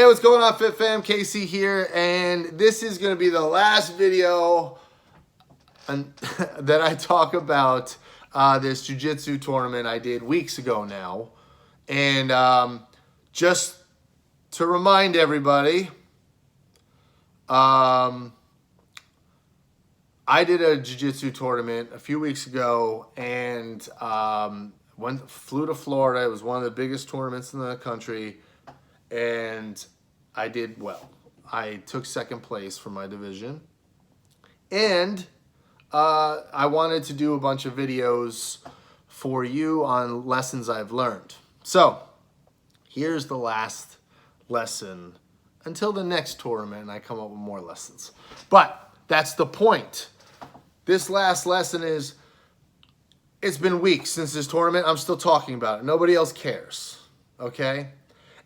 what's going on, Fit Fam? Casey here, and this is going to be the last video that I talk about this jiu-jitsu tournament I did weeks ago now. And just to remind everybody, I did a jiu-jitsu tournament a few weeks ago, and flew to Florida. It was one of the biggest tournaments in the country, and I did well. I took second place for my division, and I wanted to do a bunch of videos for you on lessons I've learned. So here's the last lesson until the next tournament, and I come up with more lessons. But that's the point. This last lesson is, it's been weeks since this tournament. I'm still talking about it. Nobody else cares, okay?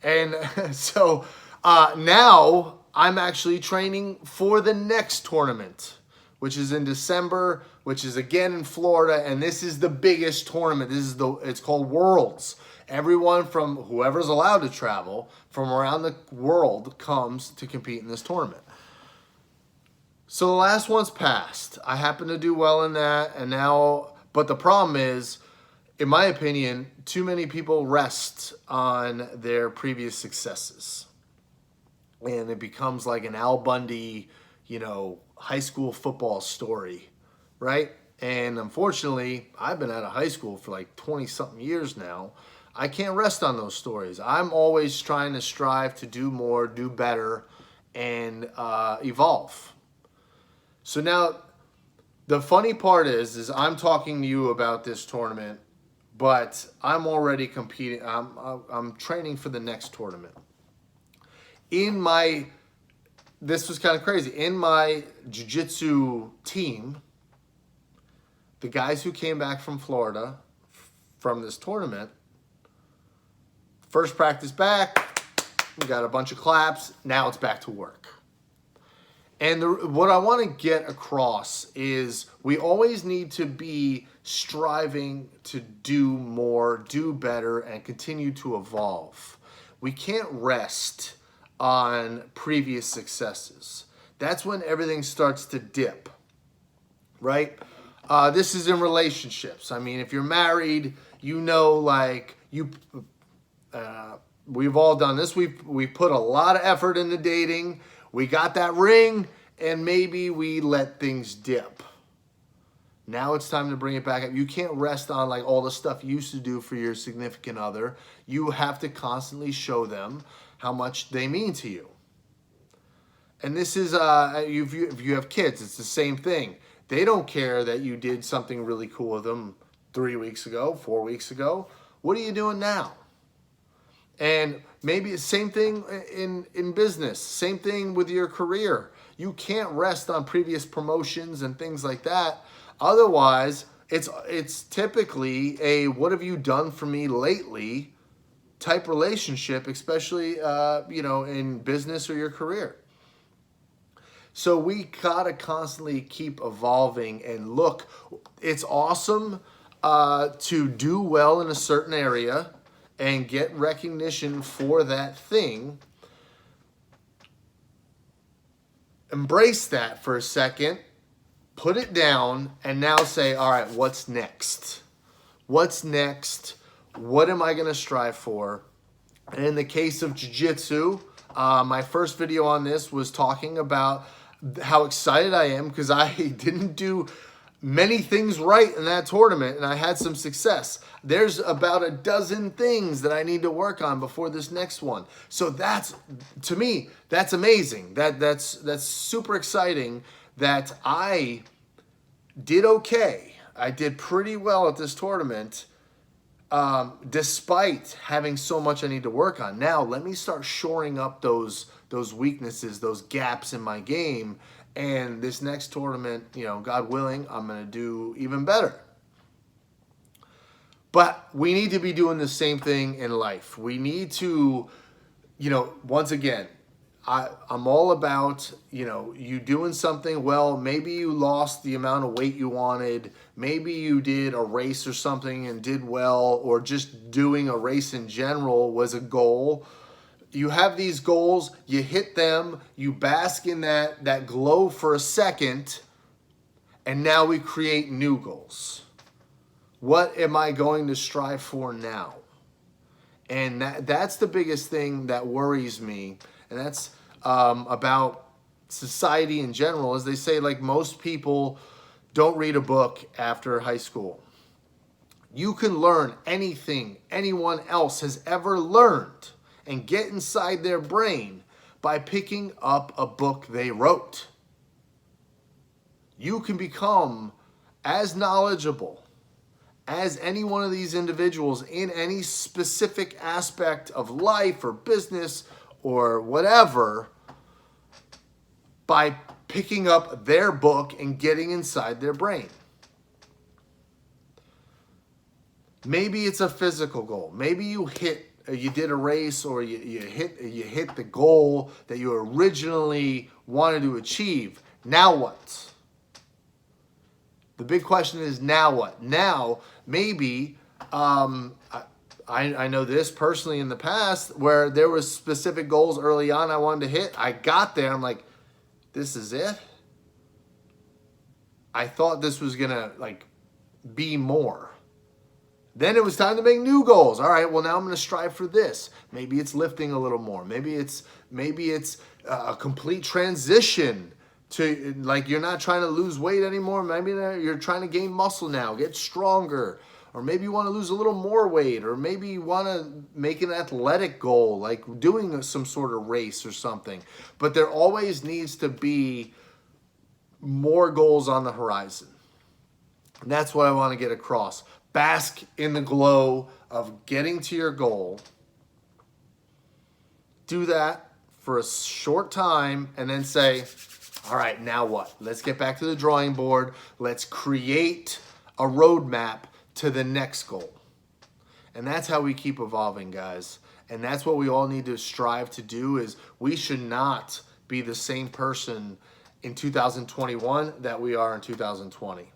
And so now I'm actually training for the next tournament, which is in December, which is again in Florida, and this is the biggest tournament. It's called Worlds. Everyone from whoever's allowed to travel from around the world comes to compete in this tournament. So the last one's passed. I happen to do well in that, and now, but the problem is, in my opinion, too many people rest on their previous successes. And it becomes like an Bundy, high school football story, right? And unfortunately, I've been out of high school for like 20-something years now. I can't rest on those stories. I'm always trying to strive to do more, do better, and evolve. So now, the funny part is I'm talking to you about this tournament, but I'm already competing. I'm training for the next tournament. This was kind of crazy. In my jiu-jitsu team, the guys who came back from Florida from this tournament, first practice back, we got a bunch of claps. Now it's back to work. And what I want to get across is we always need to be striving to do more, do better, and continue to evolve. We can't rest on previous successes. That's when everything starts to dip, right? This is in relationships. I mean, if you're married, we've all done this. We put a lot of effort into dating. We got that ring, and maybe we let things dip. Now it's time to bring it back up. You can't rest on like all the stuff you used to do for your significant other. You have to constantly show them how much they mean to you. And this is, if you have kids, it's the same thing. They don't care that you did something really cool with them 3 weeks ago, 4 weeks ago. What are you doing now? And maybe the same thing in business, same thing with your career. You can't rest on previous promotions and things like that. Otherwise, it's typically a what have you done for me lately type relationship, especially in business or your career. So we gotta constantly keep evolving and look. It's awesome to do well in a certain area and get recognition for that thing. Embrace that for a second, put it down, and now say, all right, what's next? What's next? What am I going to strive for? And in the case of jiu-jitsu, my first video on this was talking about how excited I am because I didn't do many things right in that tournament, and I had some success. There's about a dozen things that I need to work on before this next one. So to me, that's amazing. That's super exciting that I did okay. I did pretty well at this tournament, despite having so much I need to work on. Now, let me start shoring up those weaknesses, those gaps in my game. And this next tournament, God willing, I'm going to do even better. But we need to be doing the same thing in life. We need to, once again, I'm all about, you doing something well. Maybe you lost the amount of weight you wanted. Maybe you did a race or something and did well, or just doing a race in general was a goal. you have these goals, you hit them, you bask in that glow for a second, and now we create new goals. What am I going to strive for now? And that's the biggest thing that worries me. And that's about society in general, is they say, like, most people don't read a book after high school. You can learn anything anyone else has ever learned and get inside their brain by picking up a book they wrote. You can become as knowledgeable as any one of these individuals in any specific aspect of life or business or whatever by picking up their book and getting inside their brain. Maybe it's a physical goal. Maybe you did a race, or you hit the goal that you originally wanted to achieve. Now what? The big question is, now what? Now, maybe, I know this personally in the past, where there was specific goals early on I wanted to hit. I got there, I'm like, this is it? I thought this was gonna, like, be more. Then it was time to make new goals. All right, well, now I'm going to strive for this. Maybe it's lifting a little more. Maybe it's a complete transition to, like, you're not trying to lose weight anymore. Maybe you're trying to gain muscle now, get stronger. Or maybe you want to lose a little more weight. Or maybe you want to make an athletic goal, like doing some sort of race or something. But there always needs to be more goals on the horizon. And that's what I want to get across. Bask in the glow of getting to your goal. Do that for a short time and then say, all right, now what? Let's get back to the drawing board. Let's create a roadmap to the next goal. And that's how we keep evolving, guys. And that's what we all need to strive to do. Is we should not be the same person in 2021 that we are in 2020.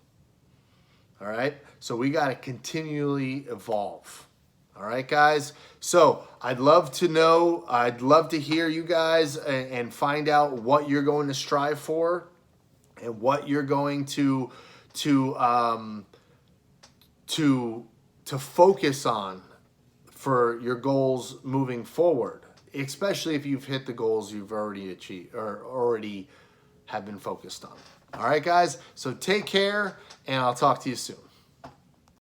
All right, so we got to continually evolve. All right, guys. So I'd love to know, I'd love to hear you guys and find out what you're going to strive for and what you're going to focus on for your goals moving forward, especially if you've hit the goals you've already achieved or already have been focused on. All right, guys. So take care, and I'll talk to you soon.